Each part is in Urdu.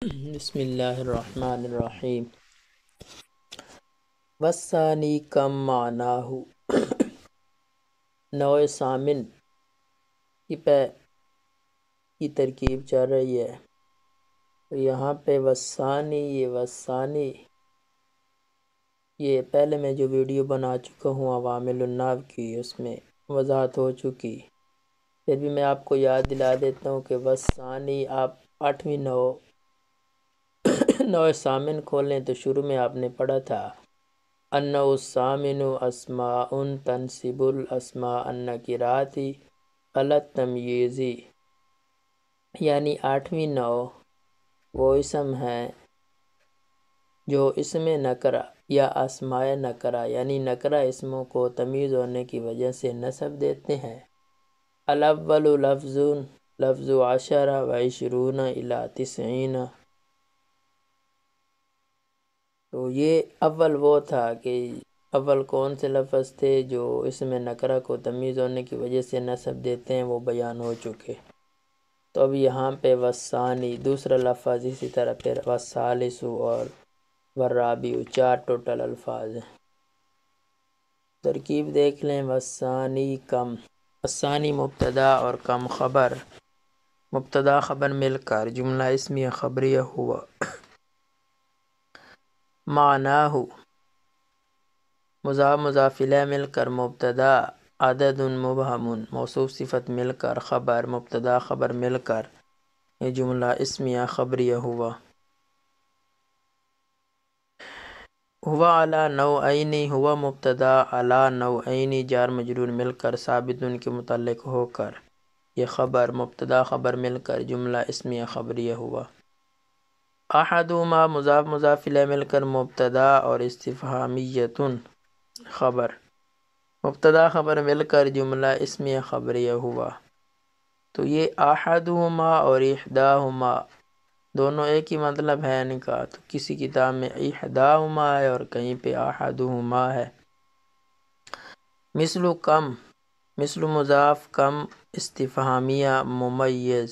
بسم اللہ الرحمن الرحیم۔ والثانی کم معناہ، نوع ثامن کی ترکیب چل رہی ہے۔ تو یہاں پہ والثانی یہ پہلے میں جو ویڈیو بنا چکا ہوں عوامل النحو کی، اس میں وضاحت ہو چکی، پھر بھی میں آپ کو یاد دلا دیتا ہوں کہ والثانی آپ 8ویں نوع ثامن کھولیں تو شروع میں آپ نے پڑھا تھا النوع الثامن اسماء تنصب الاسماء النکرات علی التمییز، یعنی 8ویں نوع وہ اسم ہیں جو اسم نکرہ یا اسماء نکرہ یعنی نکرہ اسموں کو تمیز ہونے کی وجہ سے نسب دیتے ہیں۔ الاول لفظ 10 و 20 الی 90، تو یہ اول وہ تھا کہ اول کون سے لفظ تھے جو اسم نکرہ کو تمیز ہونے کی وجہ سے نسب دیتے ہیں، وہ بیان ہو چکے۔ تو اب یہاں پہ والثانی دوسرا لفظ، اسی طرح پھر والثالث اور والرابع، 4 ٹوٹل الفاظ ہیں۔ ترکیب دیکھ لیں۔ والثانی کم، والثانی مبتدا اور کم خبر، مبتدا خبر مل کر جملہ اسمیہ خبریہ ہوا۔ معناہ، مضاف مضاف الیہ مل کر مبتدا، عدد مبہم موصوف صفت مل کر خبر، مبتدا خبر مل کر یہ جملہ اسمیہ خبریہ ہوا۔ ہوا علی نوعین، ہوا مبتدا علی نوعین جار مجرور مل کر ثابت کے متعلق ہو کر یہ خبر، مبتدا خبر مل کر جملہ اسمیہ خبریہ ہوا۔ احدہما مضاف مضاف الیہ مل کر مبتدا اور استفہامیۃ خبر، مبتدا خبر مل کر جملہ اسمیہ خبریہ ہوا۔ تو یہ احدہما اور احداہما دونوں ایک ہی مطلب ہے ان کا، تو کسی کتاب میں احداہما ہے اور کہیں پہ احدہما ہے۔ مثل کم، مثل مضاف کم استفہامیہ ممیز،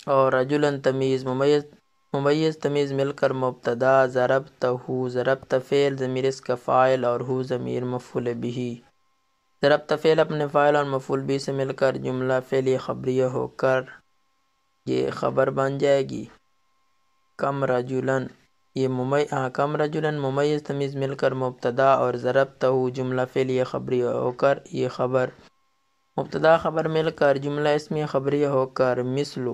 اور رجلا تمیز، ممیز تمیز مل کر مبتدا، ضربتہ ضربتہ فعل ضمیر اس کا فاعل اور ہو ضمیر مفعول بہ، ضربتہ فعل اپنے فاعل اور مفعول بہ سے مل کر جملہ فعلیہ خبریہ ہو کر یہ خبر بن جائے گی۔ کم رجلا، یہ کم رجلا ممیز تمیز مل کر مبتدا اور ضربتہ جملہ فعلیہ خبریہ ہو کر یہ خبر، مبتدا خبر مل کر جملہ اسمیہ خبریہ ہو کر مثل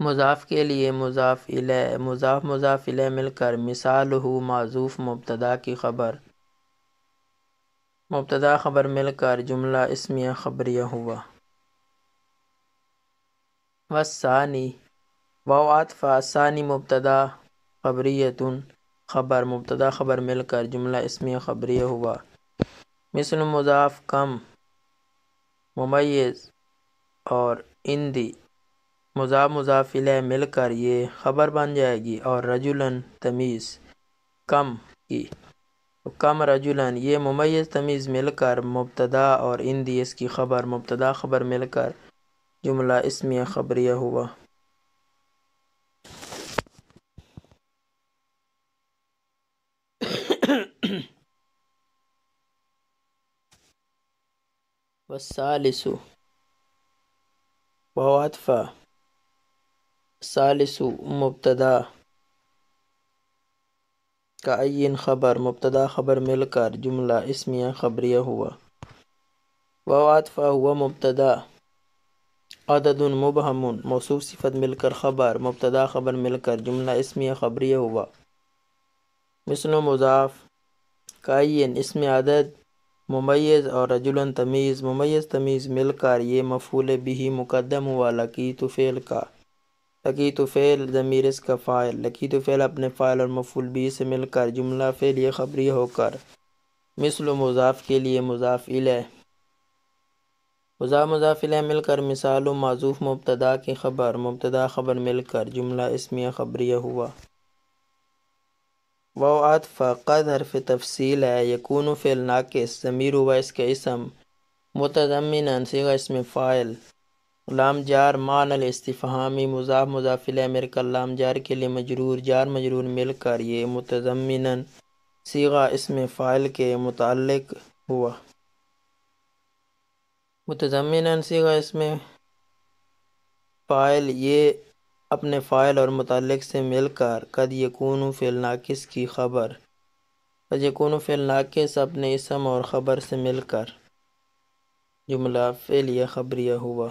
مضاف کے لیے مضاف الیہ، مضاف مضاف الیہ مل کر مثالہ معذوف مبتدا کی خبر، مبتدا خبر مل کر جملہ اسمیہ خبریہ ہوا۔ والثانی، واو عطف ثانی مبتدا خبریۃ خبر، مبتدا خبر مل کر جملہ اسمیہ خبریہ ہوا۔ مثل مضاف کم ممیز اور اندی، مضاف مضاف الیہ مل کر یہ خبر بن جائے گی، اور رجلا تمیز کم کی، کم رجلا یہ ممیز تمیز مل کر مبتدا اور اندی اس کی خبر، مبتدا خبر مل کر جملہ اسمیہ خبریہ ہوا۔ والثالث، واو عطف ثالث مبتدا کعین خبر، مبتدا خبر مل کر جملہ اسمیہ خبریہ ہوا۔ واو عطف ہوا مبتدا، عدد مبہم موصوف صفت مل کر خبر، مبتدا خبر مل کر جملہ اسمیہ خبریہ ہوا۔ مثل مضاف کعین اسم عدد ممیز اور رجلا تمیز، ممیز تمیز مل کر یہ مفعول بہ مقدم ہوا لقیت فعل کا، لقیت فعل ضمیر اس کا فاعل، لقیت فعل اپنے فاعل اور مفعول بہ سے مل کر جملہ فعلیہ خبریہ ہو کر مثل مضاف کے لیے مضاف الیہ، مضاف مضاف الیہ مل کر مثال معذوف مبتدا کی خبر، مبتدا خبر مل کر جملہ اسمیہ خبریہ ہوا۔ واو عطف قد حرف تفصیل ہے، یکون فعل ناقص ضمیر ہوا اس کا اسم، متضمنا صیغہ اسم فاعل، لام جار معنی الاستفہامی مضاف مضاف الیہ مل کر لام جار کے لیے مجرور جار مجرور مل کر یہ متضمناً صیغہ اسم فاعل کے متعلق ہوا۔ متضمناً صیغہ اسم فاعل یہ اپنے فاعل اور متعلق سے مل کر قد یکون فعل ناقص کی خبر، قد یکون فعل ناقص اپنے اسم اور خبر سے مل کر جملہ فعلیہ خبریہ ہوا۔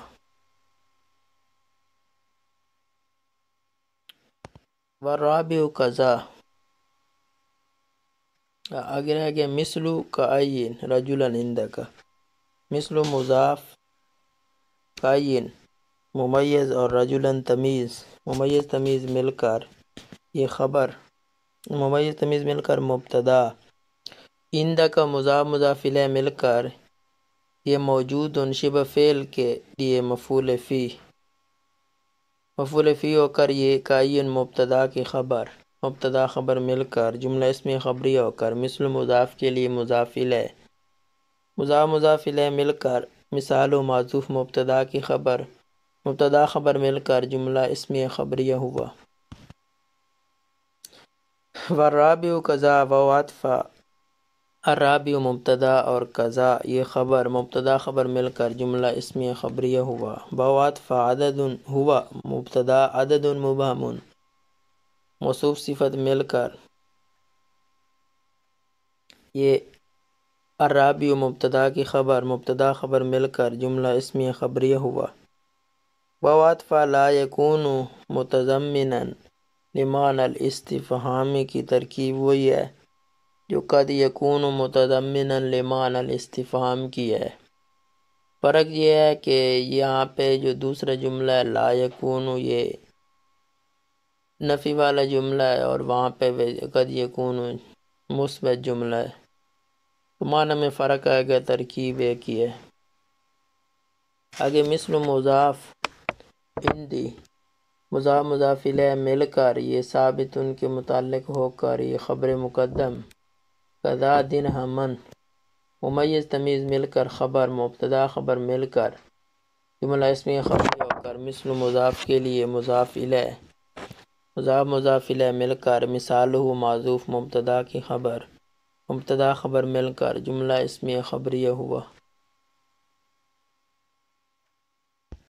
والرابع کذا، آگے رہ گیا مثلو کعین رجلا عندک، مثلو مضاف کعین ممیز اور رجلا تمیز، ممیز تمیز مل کر یہ خبر، ممیز تمیز مل کر مبتدا، عندک مضاف مضاف الیہ مل کر یہ موجود شبہ فعل کے لیے مفعول فی، مفعول فی ہو کر یہ کعین مبتدا کی خبر، مبتدا خبر مل کر جملہ اسمی خبریہ ہو کر مثل مضاف کے لیے مضاف الیہ، مضاف مضاف الیہ مل کر مثال و معذوف مبتدا کی خبر، مبتدا خبر مل کر جملہ اسمی خبریہ ہوا۔ والرابع کذا و عطف، الرابع مبتدا اور کذا یہ خبر مبتدا خبر مل کر جملہ اسمی خبریہ ہوا۔ وعطف عدد ہوا مبتدا عدد مبہم موصوف صفت مل کر یہ الرابع مبتدا کی خبر مبتدا خبر مل کر جملہ اسمی خبریہ ہوا۔ وعطف لا یکون متضمنا لمعنی الاستفہام کی ترکیب وہی ہے جو قد یکون متضمنا لمعنی الاستفہام کی ہے، فرق یہ ہے کہ یہاں پہ جو دوسرا جملہ ہے لا یکون یہ نفی والا جملہ ہے اور وہاں پہ قد یکون مثبت جملہ ہے، تو معنی میں فرق آئے گا، ترکیب ایک ہی ہے۔ آگے مثل مضاف عندی مضاف مضاف الیہ مل کر یہ ثابت ان کے متعلق ہو کر یہ خبر مقدم، کذا درہمن ممیز تمیز مل کر خبر مبتدا خبر مل کر جملہ اسمی خبری ہو کر مثل مضاف کے لیے مضاف الیہ، مضاف مضاف الیہ مل کر مثالہ معذوف مبتدا کی خبر، مبتدا خبر مل کر جملہ اسمی خبریہ ہوا۔